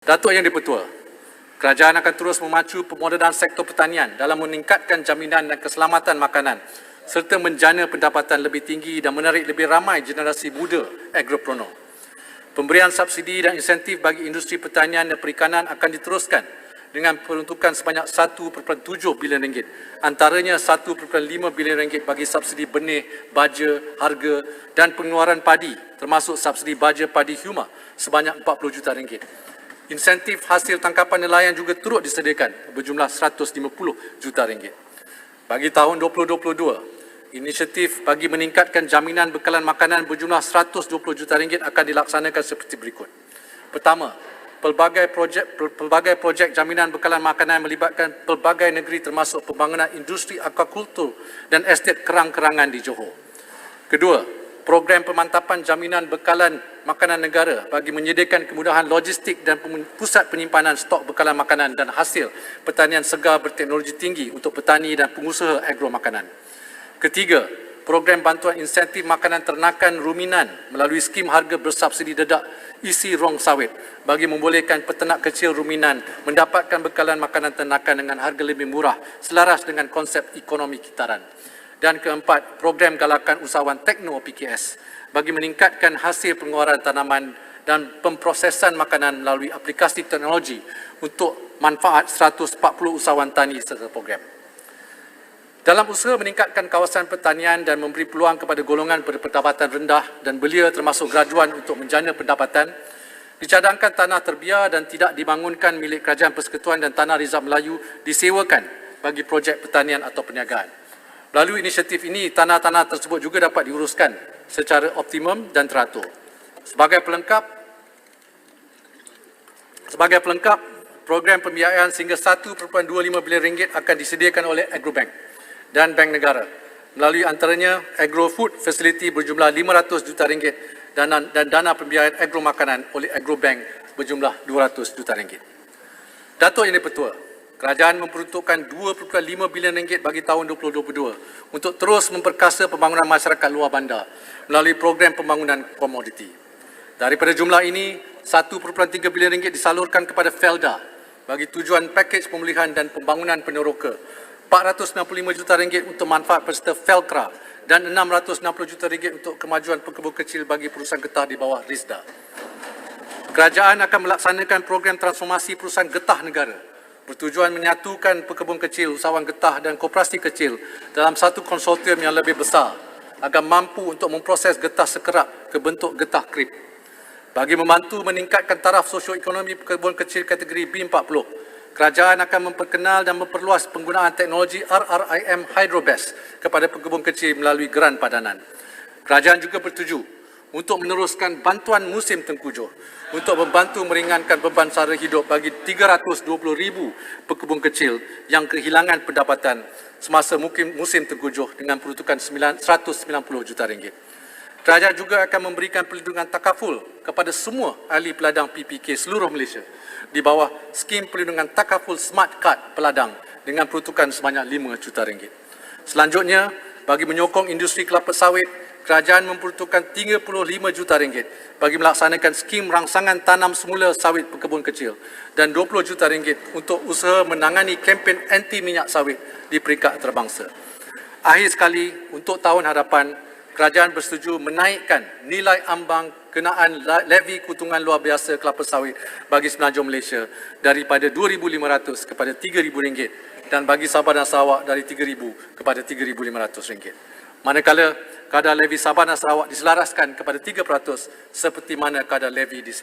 Datuk Yang di-Pertua, kerajaan akan terus memacu pemodenan sektor pertanian dalam meningkatkan jaminan dan keselamatan makanan serta menjana pendapatan lebih tinggi dan menarik lebih ramai generasi muda agropreneur. Pemberian subsidi dan insentif bagi industri pertanian dan perikanan akan diteruskan dengan peruntukan sebanyak 1.7 bilion ringgit. Antaranya 1.5 bilion ringgit bagi subsidi benih, baja, harga dan pengeluaran padi termasuk subsidi baja padi Huma sebanyak 40 juta ringgit. Insentif hasil tangkapan nelayan juga turut disediakan berjumlah 150 juta ringgit. Bagi tahun 2022, inisiatif bagi meningkatkan jaminan bekalan makanan berjumlah 120 juta ringgit akan dilaksanakan seperti berikut. Pertama, pelbagai projek jaminan bekalan makanan melibatkan pelbagai negeri termasuk pembangunan industri aquakultur dan estet kerang-kerangan di Johor. Kedua, program pemantapan jaminan bekalan makanan negara bagi menyediakan kemudahan logistik dan pusat penyimpanan stok bekalan makanan dan hasil pertanian segar berteknologi tinggi untuk petani dan pengusaha agro makanan. Ketiga, program bantuan insentif makanan ternakan ruminan melalui skim harga bersubsidi dedak isi rong sawit bagi membolehkan peternak kecil ruminan mendapatkan bekalan makanan ternakan dengan harga lebih murah selaras dengan konsep ekonomi kitaran. Dan keempat, program galakan usahawan tekno PKS bagi meningkatkan hasil pengeluaran tanaman dan pemprosesan makanan melalui aplikasi teknologi untuk manfaat 140 usahawan tani serta program. Dalam usaha meningkatkan kawasan pertanian dan memberi peluang kepada golongan berpendapatan rendah dan belia termasuk graduan untuk menjana pendapatan, dicadangkan tanah terbiar dan tidak dibangunkan milik Kerajaan Persekutuan dan Tanah Rizab Melayu disewakan bagi projek pertanian atau perniagaan. Melalui inisiatif ini, tanah-tanah tersebut juga dapat diuruskan secara optimum dan teratur. Sebagai pelengkap, program pembiayaan sehingga 1.25 bilion ringgit akan disediakan oleh Agrobank dan Bank Negara. Melalui antaranya Agro-Food Facility berjumlah 500 juta ringgit dan dana pembiayaan agro makanan oleh Agrobank berjumlah 200 juta ringgit. Datuk Yang di-Pertua, kerajaan memperuntukkan 2.5 bilion ringgit bagi tahun 2022 untuk terus memperkasa pembangunan masyarakat luar bandar melalui program pembangunan komoditi. Daripada jumlah ini, 1.3 bilion ringgit disalurkan kepada Felda bagi tujuan pakej pemulihan dan pembangunan peneroka, 495 juta ringgit untuk manfaat peserta Felkra dan 660 juta ringgit untuk kemajuan pekebun kecil bagi perusahaan getah di bawah RISDA. Kerajaan akan melaksanakan program transformasi perusahaan getah negara bertujuan menyatukan pekebun kecil, usahawan getah dan koperasi kecil dalam satu konsortium yang lebih besar agar mampu untuk memproses getah sekerap ke bentuk getah krip. Bagi membantu meningkatkan taraf sosioekonomi pekebun kecil kategori B40, kerajaan akan memperkenal dan memperluas penggunaan teknologi RRIM Hydrobase kepada pekebun kecil melalui geran padanan. Kerajaan juga bertuju untuk meneruskan bantuan musim tengkujuh untuk membantu meringankan beban sara hidup bagi 320,000 pekebun kecil yang kehilangan pendapatan semasa musim tengkujuh dengan peruntukan 190 juta ringgit. Kerajaan juga akan memberikan perlindungan takaful kepada semua ahli peladang PPK seluruh Malaysia di bawah skim perlindungan takaful Smart Card peladang dengan peruntukan sebanyak 5 juta ringgit. Selanjutnya, bagi menyokong industri kelapa sawit, kerajaan memperuntukkan 35 juta ringgit bagi melaksanakan skim rangsangan tanam semula sawit pekebun kecil dan 20 juta ringgit untuk usaha menangani kempen anti minyak sawit di peringkat antarabangsa. Akhir sekali, untuk tahun hadapan, kerajaan bersetuju menaikkan nilai ambang kenaan levy keuntungan luar biasa kelapa sawit bagi Semenanjung Malaysia daripada RM2,500 kepada RM3,000 dan bagi Sabah dan Sarawak dari RM3,000 kepada RM3,500. Manakala kadar levy Sabah dan Sarawak diselaraskan kepada 3% seperti mana kadar levy di Semenanjung.